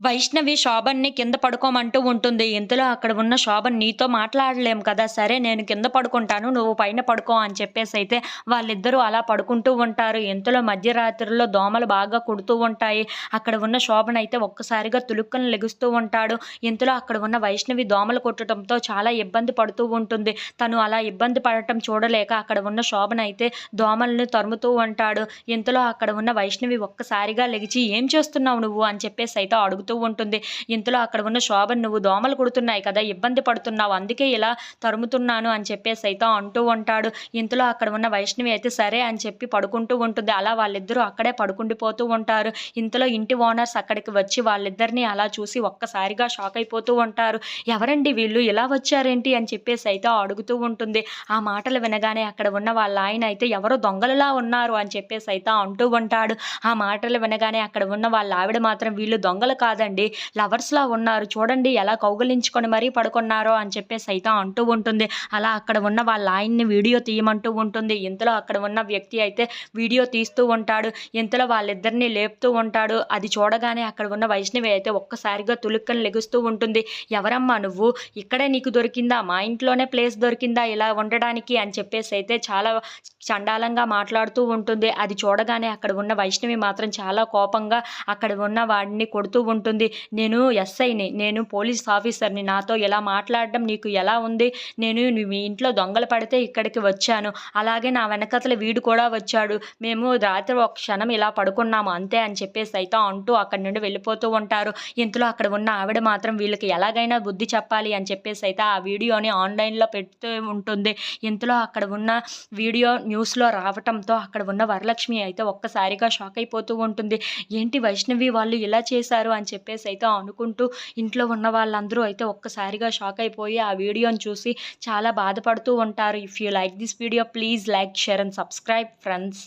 వైష్ణవి శోభన్‌ని కింద పడుకోమంటూ ఉంటుంది. ఇంతలో అక్కడ ఉన్న శోభన్ నీతో మాట్లాడలేం కదా! సరే నేను కింద పడుకుంటాను. నువ్వు పైన పడుకో అని చెప్పేసైతే వాళ్ళిద్దరూ అలా పడుకుంటూ ఉంటారు. ఇంతలో మధ్యరాత్రిలో దోమలు బాగా కుడుతూ ఉంటాయి. అక్కడ ఉన్న శోభన్ అయితే ఒక్కసారిగా తులుక్కున లెగుస్తూ ఉంటాడు. ఇంతలో అక్కడ ఉన్న వైష్ణవి దోమలు కుట్టడంతో చాలా ఇబ్బంది పడుతూ ఉంటుంది. తను అలా ఇబ్బంది పడటం చూడలేక అక్కడ ఉన్న శోభన్ అయితే దోమలను తరుముతూ ఉంటాడు. ఇంతలో అక్కడ ఉన్న వైష్ణవి ఒక్కసారిగా లెగిచి "ఏం చేస్తున్నావు నువ్వు?" అని చెప్పేసైతే అడుగుతూ ఉంటుంది. ఇంతలో అక్కడ ఉన్న శోభన్ "నువ్వు దోమలు కుడుతున్నాయి కదా! ఇబ్బంది పడుతున్నావు. అందుకే ఇలా తరుముతున్నాను" అని చెప్పేసైతే అంటూ ఉంటాడు. ఇంతలో అక్కడ ఉన్న వైష్ణవి అయితే సరే అని చెప్పి పడుకుంటూ ఉంటుంది. అలా వాళ్ళిద్దరూ అక్కడే పడుకుండిపోతూ ఉంటారు. ఇంతలో ఇంటి ఓనర్స్ అక్కడికి వచ్చి వాళ్ళిద్దరిని అలా చూసి ఒక్కసారిగా షాక్ అయిపోతూ ఉంటారు. "ఎవరండి వీళ్ళు? ఇలా వచ్చారేంటి?" అని చెప్పేసైతే అడుగుతూ ఉంటుంది. ఆ మాటలు వినగానే అక్కడ ఉన్న వాళ్ళ ఆయన అయితే "ఎవరో దొంగలలా ఉన్నారు" అని చెప్పేసైతే అంటూ ఉంటాడు. ఆ మాటలు వినగానే అక్కడ ఉన్న వాళ్ళ ఆవిడ మాత్రం "వీళ్ళు దొంగలు కాదండి, లవర్స్‌లా ఉన్నారు. చూడండి ఎలా కౌగిలించుకొని మరీ పడుకున్నారో" అని చెప్పేసైతే అంటూ ఉంటుంది. అలా అక్కడ ఉన్న వాళ్ళ ఆయన్ని వీడియో తీయమంటూ ఉంటుంది. ఇంతలో అక్కడ ఉన్న వ్యక్తి అయితే వీడియో తీస్తూ ఉంటాడు. ఇంతలో వాళ్ళిద్దరిని లేపుతూ ఉంటాడు. అది చూడగానే అక్కడ ఉన్న వైష్ణవి అయితే ఒక్కసారిగా తులుక్కని లెగుస్తూ ఉంటుంది. "ఎవరమ్మా నువ్వు? ఇక్కడే నీకు దొరికిందా? మా ఇంట్లోనే ప్లేస్ దొరికిందా ఇలా ఉండడానికి?" అని చెప్పేసైతే చాలా చండాలంగా మాట్లాడుతూ ఉంటుంది. అది చూడగానే అక్కడ ఉన్న వైష్ణవి మాత్రం చాలా కోపంగా అక్కడ ఉన్న వాడిని కొడుతూ ఉంటుంది. "నేను ఎస్ఐని, నేను పోలీస్ ఆఫీసర్‌ని. నాతో ఇలా మాట్లాడడం నీకు ఎలా ఉంది? నేను మీ ఇంట్లో దొంగలు పడితే ఇక్కడికి వచ్చాను. అలాగే నా వెనకాతల వీడు కూడా వచ్చాడు. మేము రాత్రి ఒక క్షణం ఇలా పడుకున్నాము అంతే" అని చెప్పేసైతే అంటూ అక్కడి నుండి వెళ్ళిపోతూ ఉంటారు. ఇంతలో అక్కడ ఉన్న ఆవిడ మాత్రం వీళ్ళకి ఎలాగైనా బుద్ధి చెప్పాలి అని చెప్పేసైతే ఆ వీడియోని ఆన్‌లైన్‌లో పెడుతూ ఉంటుంది. ఇంతలో అక్కడ ఉన్న వీడియో న్యూస్‌లో రావటంతో అక్కడ ఉన్న వరలక్ష్మి అయితే ఒక్కసారిగా షాక్ అయిపోతూ ఉంటుంది. ఏంటి వైష్ణవి వాళ్ళు ఇలా చేశారు అని చెప్పేసైతే అనుకుంటూ ఇంట్లో ఉన్న వాళ్ళందరూ అయితే ఒక్కసారిగా షాక్ అయిపోయి ఆ వీడియోని చూసి చాలా బాధపడుతూ ఉంటారు. If you like this video please like, share and subscribe friends.